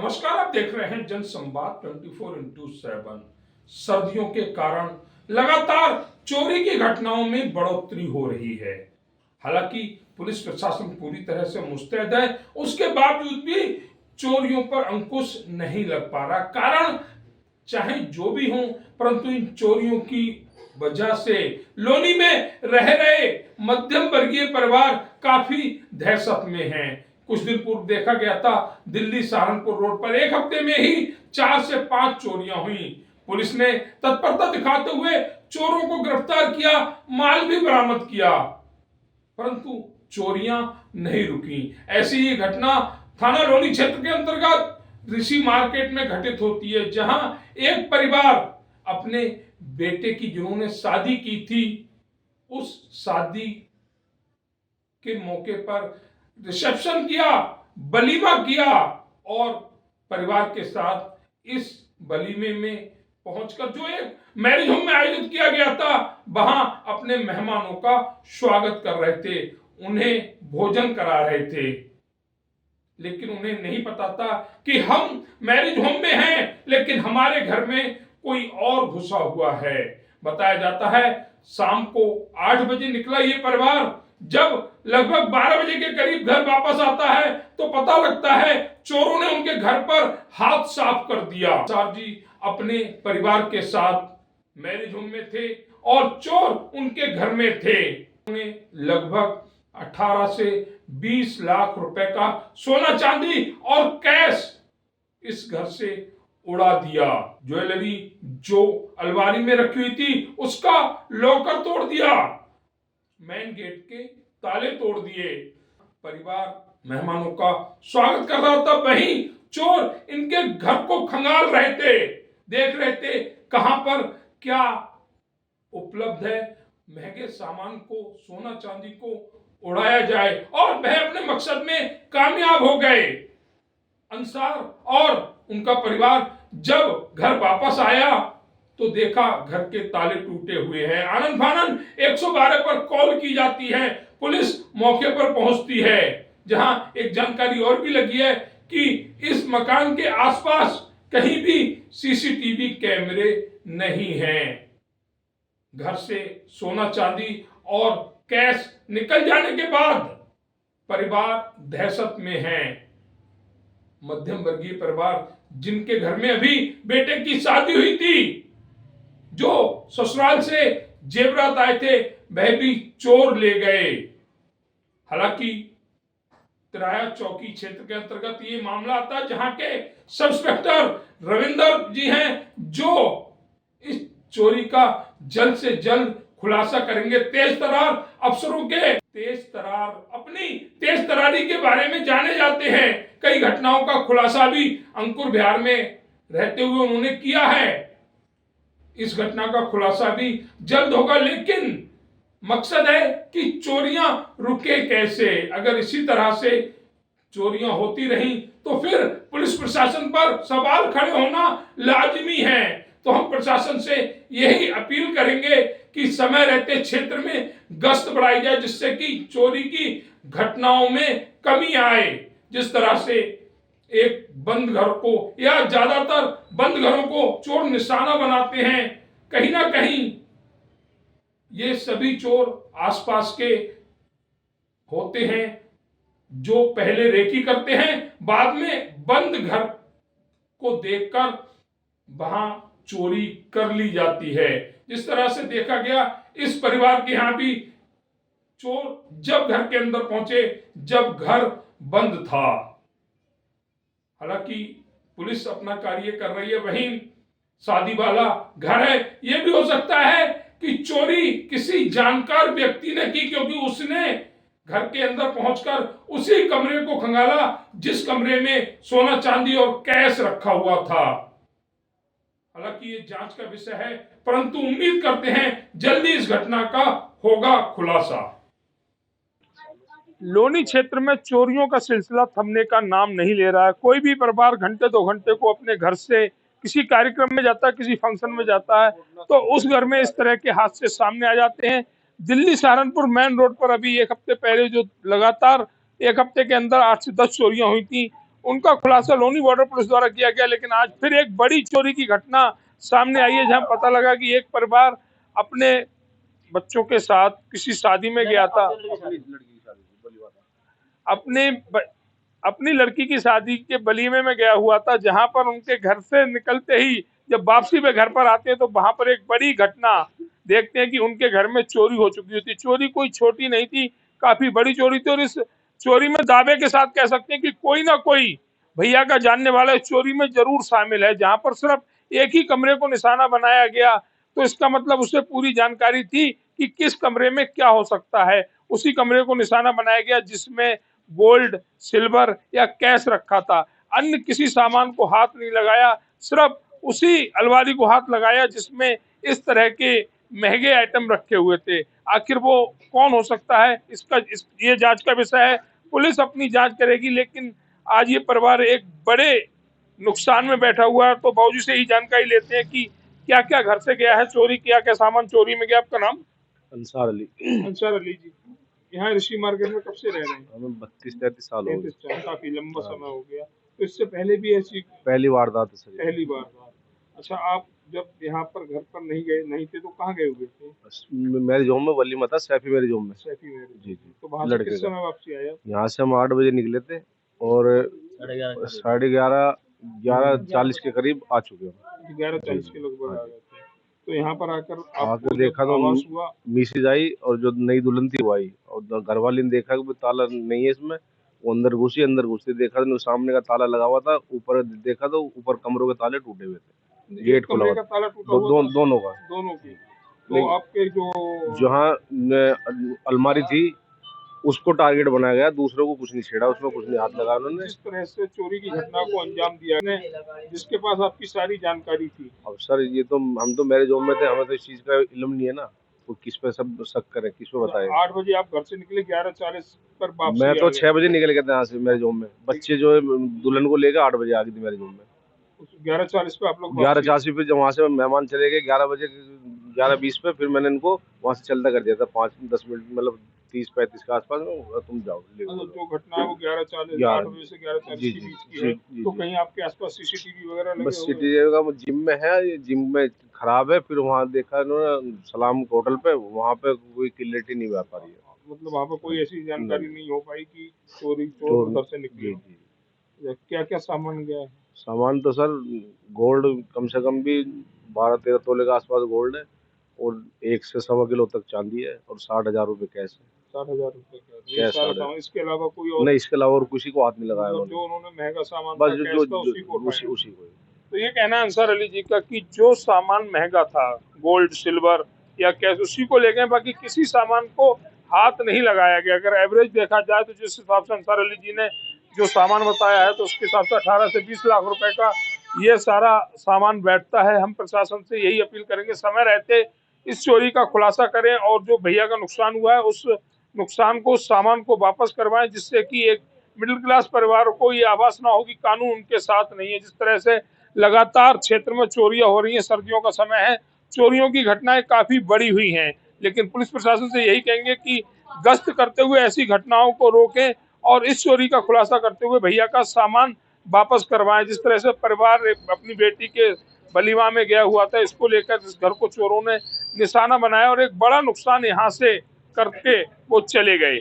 नमस्कार, आप देख रहे हैं जनसंवाद 24x7। सर्दियों के कारण लगातार चोरी की घटनाओं में बढ़ोतरी हो रही है। हालांकि पुलिस प्रशासन पूरी तरह से मुस्तैद है, उसके बावजूद भी चोरियों पर अंकुश नहीं लग पा रहा। कारण चाहे जो भी हो, परंतु इन चोरियों की वजह से लोनी में रह रहे मध्यम वर्गीय परिवार काफी दहशत में हैं। कुछ दिन पूर्व देखा गया था, दिल्ली सहारनपुर रोड पर एक हफ्ते में ही 4 से 5 चोरियां हुई। पुलिस ने तत्परता दिखाते हुए चोरों को गिरफ्तार किया, माल भी बरामद किया, परंतु चोरियां नहीं रुकी। ऐसी ही घटना थाना लोनी क्षेत्र के अंतर्गत ऋषि मार्केट में घटित होती है, जहां एक परिवार अपने बेटे की जिन्होंने शादी की थी, उस शादी के मौके पर रिसेप्शन किया, वलीमा किया और परिवार के साथ इस वलीमे में पहुंचकर जो एक मैरिज होम में आयोजित किया गया था, वहां अपने मेहमानों का स्वागत कर रहे थे, उन्हें भोजन करा रहे थे। लेकिन उन्हें नहीं पता था कि हम मैरिज होम में हैं, लेकिन हमारे घर में कोई और घुसा हुआ है। बताया जाता है शाम को 8 बजे निकला ये परिवार, जब लगभग 12 बजे के करीब घर वापस आता है तो पता लगता है चोरों ने उनके घर पर हाथ साफ कर दिया। सर जी अपने परिवार के साथ मैरिज होम में थे और चोर उनके घर में थे। उन्हें लगभग 18 से 20 लाख रुपए का सोना चांदी और कैश इस घर से उड़ा दिया। ज्वेलरी जो अलमारी में रखी हुई थी उसका लॉकर तोड़ दिया, मेन गेट के ताले तोड़ दिए। परिवार मेहमानों का स्वागत कर रहा था, वहीं चोर इनके घर को खंगाल रहे थे, देख रहे थे कहां पर क्या उपलब्ध है, महंगे सामान को, सोना चांदी को उड़ाया जाए, और वह अपने मकसद में कामयाब हो गए। अंसार और उनका परिवार जब घर वापस आया तो देखा घर के ताले टूटे हुए हैं। आनन फानन 112 पर कॉल की जाती है, पुलिस मौके पर पहुंचती है, जहां एक जानकारी और भी लगी है कि इस मकान के आसपास कहीं भी सीसीटीवी कैमरे नहीं हैं। घर से सोना चांदी और कैश निकल जाने के बाद परिवार दहशत में है। मध्यम वर्गीय परिवार जिनके घर में अभी बेटे की शादी हुई थी, जो ससुराल से जेवरात आए थे, वह भी चोर ले गए। हालांकि तिराया चौकी क्षेत्र के अंतर्गत ये मामला आता है, जहां के सब इंस्पेक्टर रविंदर जी हैं, जो इस चोरी का जल्द से जल्द खुलासा करेंगे। तेज तरार अफसरों के तेज तरार अपनी तेज तरारी के बारे में जाने जाते हैं। कई घटनाओं का खुलासा भी अंकुर बिहार में रहते हुए उन्होंने किया है। इस घटना का खुलासा भी जल्द होगा, लेकिन मकसद है कि चोरियां रुके कैसे। अगर इसी तरह से चोरियां होती रहीं तो फिर पुलिस प्रशासन पर सवाल खड़े होना लाजिमी है। तो हम प्रशासन से यही अपील करेंगे कि समय रहते क्षेत्र में गश्त बढ़ाई जाए, जिससे कि चोरी की घटनाओं में कमी आए। जिस तरह से एक बंद घर को या ज्यादातर बंद घरों को चोर निशाना बनाते हैं, कहीं ना कहीं ये सभी चोर आसपास के होते हैं, जो पहले रेकी करते हैं, बाद में बंद घर को देखकर वहां चोरी कर ली जाती है। जिस तरह से देखा गया इस परिवार के यहां भी चोर जब घर के अंदर पहुंचे जब घर बंद था। हालांकि पुलिस अपना कार्य कर रही है, वहीं शादी वाला घर है, यह भी हो सकता है कि चोरी किसी जानकार व्यक्ति ने की, क्योंकि उसने घर के अंदर पहुंचकर उसी कमरे को खंगाला जिस कमरे में सोना चांदी और कैश रखा हुआ था। हालांकि ये जांच का विषय है, परंतु उम्मीद करते हैं जल्दी इस घटना का होगा खुलासा। लोनी क्षेत्र में चोरियों का सिलसिला थमने का नाम नहीं ले रहा है। कोई भी परिवार घंटे 2 घंटे को अपने घर से किसी कार्यक्रम में जाता है, किसी फंक्शन में जाता है, तो उस घर में इस तरह के हादसे सामने आ जाते हैं। दिल्ली सहारनपुर मेन रोड पर अभी एक हफ्ते पहले जो लगातार एक हफ्ते के अंदर 8 से 10 चोरियां हुई थी, उनका खुलासा लोनी बॉर्डर पुलिस द्वारा किया गया। लेकिन आज फिर एक बड़ी चोरी की घटना सामने आई है, जहां पता लगा कि एक परिवार अपने बच्चों के साथ किसी शादी में गया था, अपनी लड़की की शादी के वलीमे में गया हुआ था, जहां पर उनके घर से निकलते ही जब वापसी में घर पर आते हैं तो वहां पर एक बड़ी घटना देखते हैं कि उनके घर में चोरी हो चुकी थी। चोरी कोई छोटी नहीं थी, काफी बड़ी चोरी थी, और इस चोरी में दावे के साथ कह सकते हैं कि कोई ना कोई भैया का जानने वाला इस चोरी में जरूर शामिल है। जहां पर सिर्फ एक ही कमरे को निशाना बनाया गया, तो इसका मतलब उसे पूरी जानकारी थी कि किस कमरे में क्या हो सकता है। उसी कमरे को निशाना बनाया गया जिसमें गोल्ड, सिल्वर या कैश रखा था। अन्य किसी सामान को हाथ नहीं लगाया, सिर्फ उसी अलमारी को हाथ लगाया जिसमें इस तरह के महंगे आइटम रखे हुए थे। आखिर वो कौन हो सकता है, ये जांच का विषय है। पुलिस अपनी जांच करेगी, लेकिन आज ये परिवार एक बड़े नुकसान में बैठा हुआ है। तो बाबूजी से ही जानकारी लेते हैं कि क्या क्या घर से गया है चोरी, क्या क्या सामान चोरी में गया। आपका नाम? अंसार अली। अंसार अली जी, यहाँ ऋषि मार्केट में कब से रह रहे हैं? हमें 32-33 साल हो गए। काफी लंबा समय हो गया। तो इससे पहले भी ऐसी पहली वारदात है सर। पहली बार? अच्छा, आप जब यहाँ पर घर पर नहीं थे तो कहाँ गए हुए थे? बस मैरिज होम में वलीमा था, सैफी मैरिज होम में। सैफी मैरिज। जी जी। तो वहाँ से किस समय वापसी आया? यहाँ से हम 8 बजे निकले थे और 11:30 के करीब आ चुके हैं। 11:40 के लगभग आ गए थे। तो यहाँ पर आकर देखा तो मिसेज आई और जो नई दुल्हन थी वो आई, और घर वाली ने देखा कि ताला नहीं है इसमें। वो अंदर घुसी देखा तो सामने का ताला लगा हुआ था, ऊपर देखा तो ऊपर कमरों के ताले टूटे हुए थे, गेट खुला हुआ था, दोनों की। तो आपके जहाँ अलमारी थी उसको टारगेट बनाया गया, दूसरों को कुछ नहीं छेड़ा, उसमें कुछ नहीं हाथ लगाया उन्होंने। जिस तरह से चोरी की घटना को अंजाम दिया ने, जिसके पास आपकी सारी जानकारी थी। अब सर ये तो हम तो मैरिज होम में थे, हमें तो इस चीज का इल्म नहीं है ना, वो किस पे सब शक करे, किस पे बताए। 8 बजे आप घर से निकले, 11:40 पर वापसी। मैं तो 6 बजे निकल गया था यहाँ से मैरिज होम में। बच्चे जो है दुल्हन को लेकर 8 बजे आ गई थी मैरिज होम में। 11:40 पे आप लोग? 11:40 पे जब वहाँ से मेहमान चले गए 11:20 पे, फिर मैंने इनको वहाँ से चलता कर दिया था 5-10 मिनट, मतलब 30-35 के आसपास में, तुम जाओ। जो घटना है वो 11:40 8 बजे से 11:40 के बीच की है। तो कहीं आपके आसपास सीसीटीवी वगैरह लगे? बस सीसीटीवी का जिम में है, ये जिम में खराब है। फिर वहाँ देखा इन्होंने सलाम होटल पे, वहाँ पे कोई क्लियरिटी नहीं आ पा रही है। मतलब वहाँ पे कोई ऐसी जानकारी नहीं हो पाई कि चोर उधर से निकली। क्या क्या सामान गया है? सामान तो सर गोल्ड कम से कम भी 12-13 तोले के आसपास गोल्ड है, और 1 से 1.25 किलो तक चांदी है, और 60,000 रुपए कैश है। 60,000 रुपए कैश? इसके अलावा कोई और नहीं, इसके अलावा और किसी को हाथ नहीं लगाया। मतलब जो उन्होंने महंगा सामान बस उसी को। तो ये कहना है अंसार अली जी का कि जो सामान महंगा था, गोल्ड, सिल्वर या कैश, उसी को ले गए, बाकी किसी सामान को हाथ नहीं लगाया गया। अगर एवरेज देखा जाए तो जिस हिसाब से अंसार अली जी ने जो सामान बताया है, तो उसके हिसाब से 18 से 20 लाख रुपए का ये सारा सामान बैठता है। हम प्रशासन से यही अपील करेंगे, समय रहते इस चोरी का खुलासा करें, और जो भैया का नुकसान हुआ है उस नुकसान को, उस सामान को वापस करवाएं, जिससे कि एक मिडिल क्लास परिवार को ये आभास ना हो कि कानून उनके साथ नहीं है। जिस तरह से लगातार क्षेत्र में चोरियां हो रही हैं, सर्दियों का समय है, चोरियों की घटनाएं काफी बड़ी हुई हैं, लेकिन पुलिस प्रशासन से यही कहेंगे कि गश्त करते हुए ऐसी घटनाओं को रोकें और इस चोरी का खुलासा करते हुए भैया का सामान वापस करवाएं। जिस तरह से परिवार अपनी बेटी के वलीमा में गया हुआ था, इसको लेकर इस घर को चोरों ने निशाना बनाया और एक बड़ा नुकसान यहाँ से करके वो चले गए।